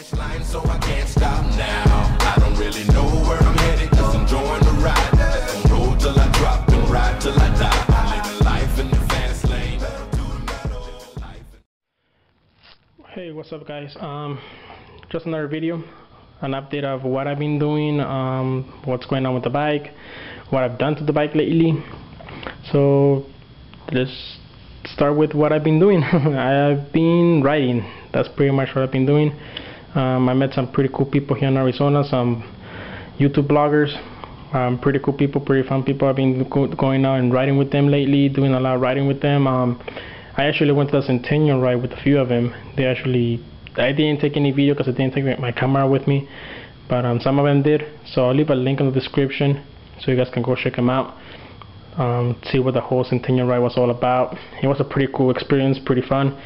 finish line, so I can't stop now. I don't really know where I'm headed, just enjoying the ride. Just gonna roll till I drop and ride till I die. I'm living life in the fast lane. Hey, what's up guys? Just another video, an update of what I've been doing, what's going on with the bike, what I've done to the bike lately. So let's start with what I've been doing. I've been riding. That's pretty much what I've been doing. I met some pretty cool people here in Arizona, some YouTube bloggers, pretty cool people, pretty fun people. I've been going out and riding with them lately, doing a lot of riding with them. I actually went to the Centennial ride with a few of them. I didn't take any video because I didn't take my camera with me, but some of them did. So I'll leave a link in the description so you guys can go check them out. See what the whole Centennial ride was all about. It was a pretty cool experience, pretty fun.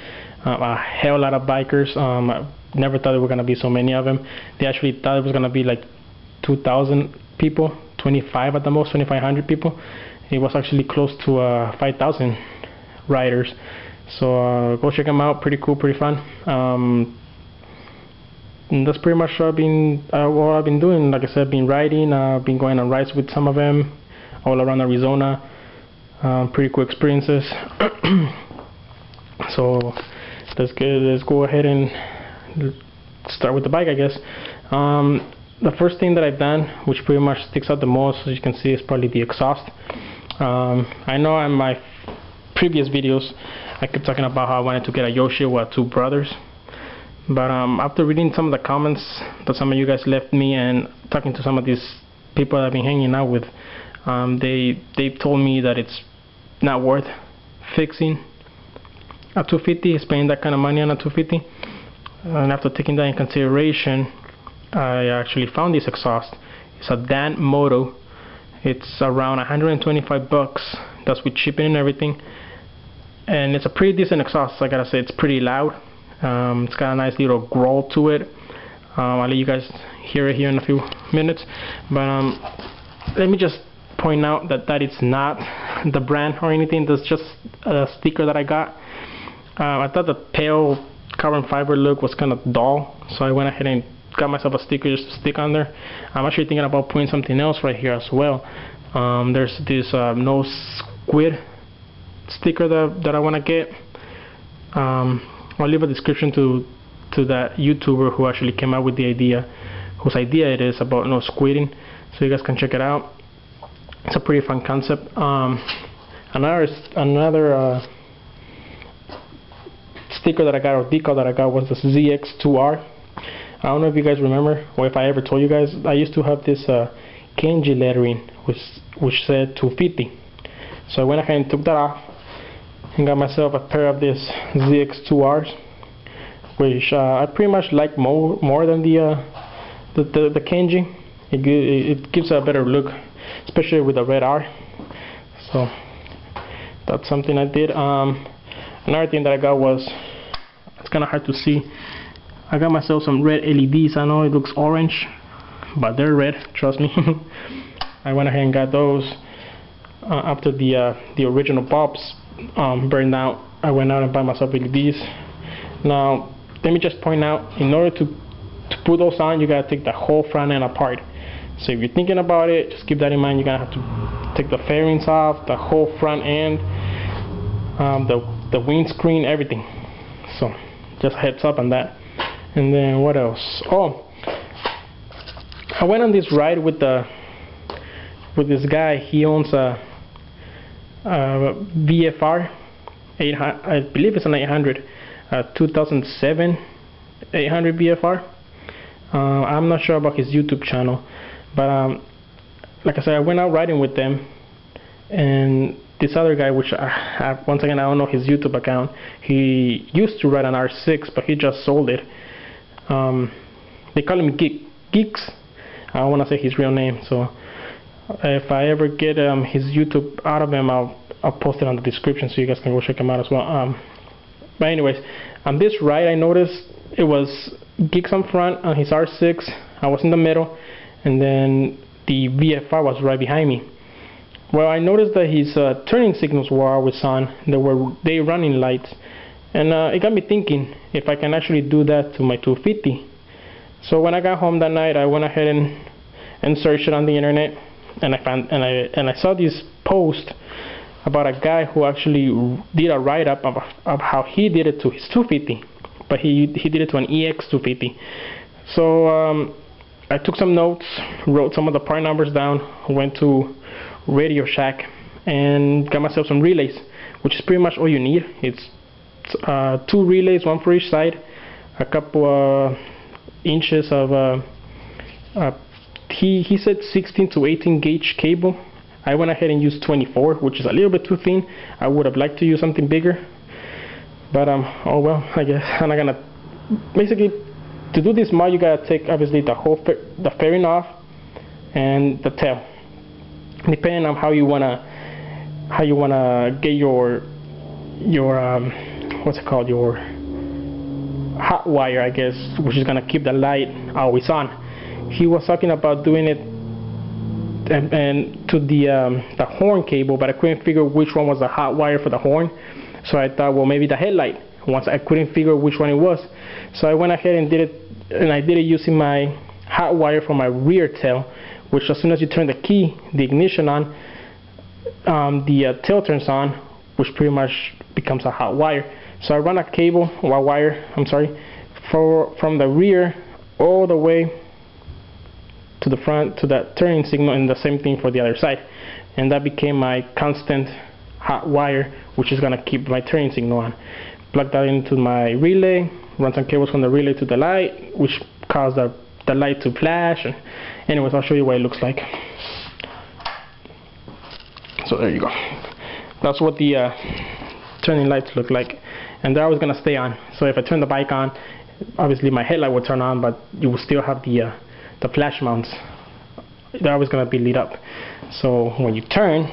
A hell lot of bikers. I never thought there were gonna be so many of them. They actually thought it was gonna be like 2,000 people, 25 at the most, 2,500 people. It was actually close to 5,000 riders. So go check them out. Pretty cool, pretty fun. And that's pretty much what I've been doing. Like I said, I've been riding. I've been going on rides with some of them all around Arizona. Pretty cool experiences. So let's go ahead and start with the bike, I guess. The first thing that I've done, which pretty much sticks out the most, as you can see, is probably the exhaust. I know in my previous videos I kept talking about how I wanted to get a Yoshi with two brothers, but after reading some of the comments that some of you guys left me and talking to some of these people that I've been hanging out with, they told me that it's not worth fixing a 250, spending that kind of money on a 250. And after taking that in consideration, I actually found this exhaust. It's a Moto. It's around 125 bucks. That's with shipping and everything. And it's a pretty decent exhaust. I gotta say, it's pretty loud. It's got a nice little growl to it. I'll let you guys hear it here in a few minutes. But let me just point out that it's not the brand or anything. That's just a sticker that I got. I thought the pale carbon fiber look was kind of dull, so I went ahead and got myself a sticker just to stick on there. I'm actually thinking about putting something else right here as well. There's this no squid sticker that I want to get. I'll leave a description to that YouTuber who actually came up with the idea, whose idea it is about no squidding, so you guys can check it out. It's a pretty fun concept. Another sticker that I got, or decal that I got, was the ZX2R. I don't know if you guys remember, or if I ever told you guys, I used to have this kanji lettering which said 250. So I went ahead and took that off and got myself a pair of this ZX2Rs, which I pretty much like more than the kanji. It gives a better look, especially with the red R. So that's something I did. Another thing that I got was, it's kind of hard to see, I got myself some red LEDs. I know it looks orange, but they're red, trust me. I went ahead and got those after the original bulbs burned out. I went out and bought myself LEDs. Now let me just point out, in order to put those on, you gotta take the whole front end apart. So if you're thinking about it, just keep that in mind. You're gonna have to take the fairings off, the whole front end, the windscreen, everything. So just a heads up on that. And then what else? Oh, I went on this ride with this guy. He owns a VFR 800, I believe it's an 800, 2007 800 VFR. I'm not sure about his YouTube channel, but like I said, I went out riding with them, and this other guy, which once again I don't know his YouTube account, he used to ride an R6, but he just sold it. They call him Geeks. I don't want to say his real name, so if I ever get his YouTube out of him, I'll post it on the description so you guys can go check him out as well. But anyways, on this ride I noticed it was Geeks on front on his R6, I was in the middle, and then the VFR was right behind me. Well, I noticed that his turning signals were always on. There were day running lights, and it got me thinking if I can actually do that to my 250. So when I got home that night, I went ahead and searched it on the internet, and I saw this post about a guy who actually did a write-up of how he did it to his 250, but he did it to an EX 250. So I took some notes, wrote some of the part numbers down, went to Radio Shack and got myself some relays, which is pretty much all you need. It's 2 relays, 1 for each side, a couple inches of he said 16 to 18 gauge cable. I went ahead and used 24, which is a little bit too thin. I would have liked to use something bigger, but oh well, I guess I'm not gonna. Basically, to do this mod, you gotta take obviously the fairing off and the tail, depending on how you wanna get your what's it called, your hot wire, I guess, which is gonna keep the light always on. He was talking about doing it and to the horn cable, but I couldn't figure which one was the hot wire for the horn. So I thought, well, maybe the headlight. Once I couldn't figure which one it was, so I went ahead and did it, and I did it using my hot wire for my rear tail, which as soon as you turn the key, the ignition on, the tail turns on, which pretty much becomes a hot wire. So I run a cable, or a wire, I'm sorry, from the rear all the way to the front to that turning signal, and the same thing for the other side, and that became my constant hot wire, which is gonna keep my turning signal on. Plug that into my relay, run some cables from the relay to the light, which caused the light to flash. And anyways, I'll show you what it looks like. So there you go. That's what the turning lights look like, and they're always gonna stay on. So if I turn the bike on, obviously my headlight will turn on, but you will still have the flash mounts. They're always gonna be lit up. So when you turn,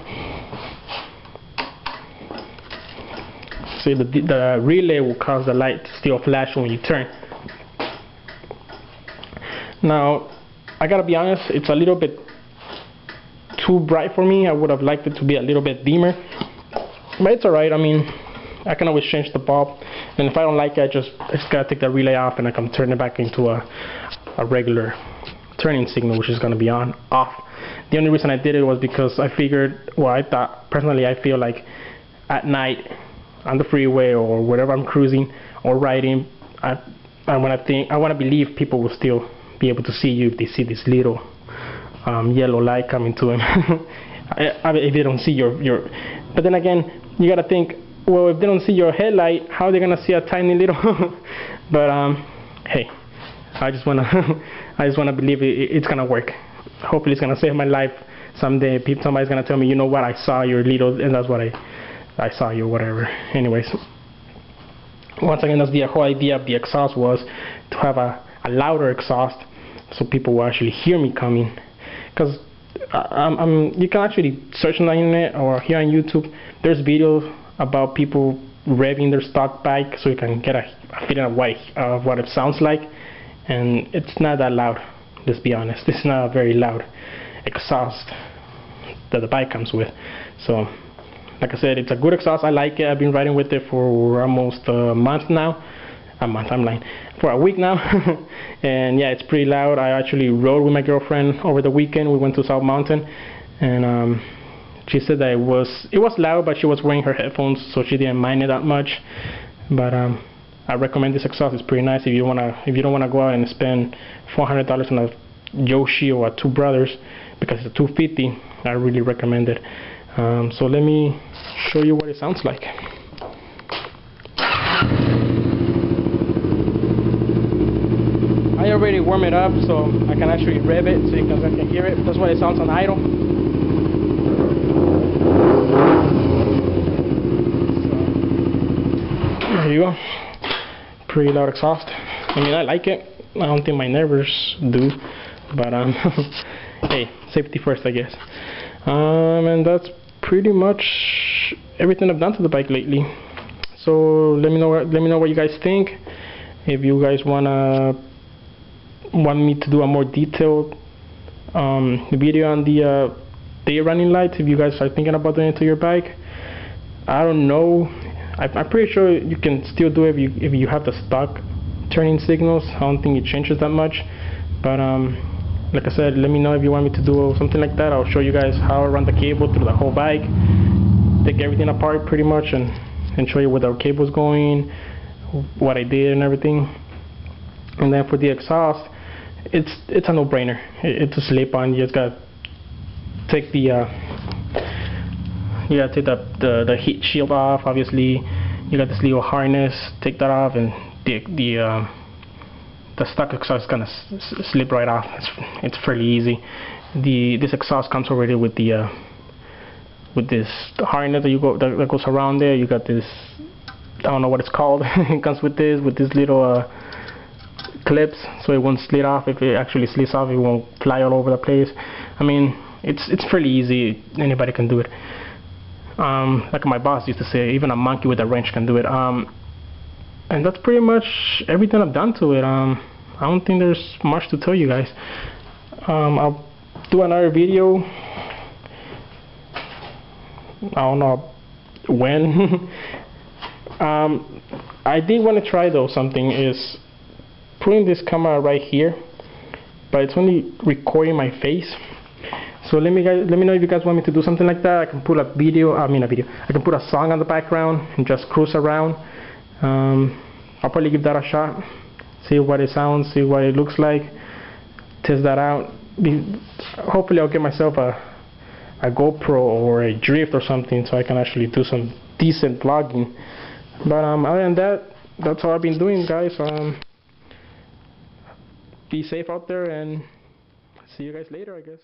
see the relay will cause the light to still flash when you turn. Now, I gotta be honest, it's a little bit too bright for me. I would have liked it to be a little bit dimmer, but it's alright. I mean, I can always change the bulb, and if I don't like it, I just gotta take the relay off and I can turn it back into a regular turning signal, which is gonna be off. The only reason I did it was because I figured, well, I thought personally, I feel like at night on the freeway or wherever I'm cruising or riding, I want to believe people will still be able to see you if they see this little yellow light coming to them. If they don't see your but then again, you gotta think, well, if they don't see your headlight, how are they gonna see a tiny little but hey, I just wanna believe it's gonna work. Hopefully it's gonna save my life someday. Somebody's gonna tell me, you know what, I saw your little, and that's what I saw you, whatever. Anyways, once again, that's the whole idea of the exhaust, was to have a louder exhaust so people will actually hear me coming. Because you can actually search on the internet or here on YouTube, there's videos about people revving their stock bike so you can get a feeling of what it sounds like, and it's not that loud. Let's be honest, it's not a very loud exhaust that the bike comes with. So like I said, it's a good exhaust. I like it. I've been riding with it for almost a month now. I'm lying. For a week now. And yeah, it's pretty loud. I actually rode with my girlfriend over the weekend. We went to South Mountain, and she said that it was loud, but she was wearing her headphones, so she didn't mind it that much. But I recommend this exhaust. It's pretty nice if you don't wanna go out and spend $400 on a Yoshi or a Two Brothers, because it's a 250. I really recommend it. So let me show you what it sounds like. I already warmed it up so I can actually rev it so you guys can hear it. That's why it sounds on idle. So, there you go. Pretty loud exhaust. I mean, I like it. I don't think my neighbors do, but hey, safety first, I guess. And that's pretty much everything I've done to the bike lately. So let me know what you guys think. If you guys want me to do a more detailed video on the day running lights, if you guys are thinking about doing it to your bike, I don't know. I'm pretty sure you can still do it if you have the stock turning signals. I don't think it changes that much, but like I said, let me know if you want me to do something like that. I'll show you guys how I run the cable through the whole bike, take everything apart pretty much, and show you where the cable's going, what I did and everything. And then for the exhaust, it's a no-brainer. It's a slip-on. You just gotta take the heat shield off. Obviously, you got this little harness. Take that off, and the stock exhaust is gonna slip right off. It's fairly easy. This exhaust comes already with the with this harness that goes around there. You got this, I don't know what it's called. It comes with this little clips, so it won't slip off. If it actually slips off, it won't fly all over the place. I mean, it's fairly easy. Anybody can do it. Like my boss used to say, even a monkey with a wrench can do it. And that's pretty much everything I've done to it. I don't think there's much to tell you guys. I'll do another video. I don't know when. I did want to try though something, is putting this camera right here, but it's only recording my face. So let me know if you guys want me to do something like that. I can put a video. I can put a song on the background and just cruise around. I'll probably give that a shot, see what it sounds, see what it looks like, test that out. Hopefully I'll get myself a GoPro or a Drift or something, so I can actually do some decent vlogging. But other than that, that's all I've been doing, guys. Be safe out there, and see you guys later, I guess.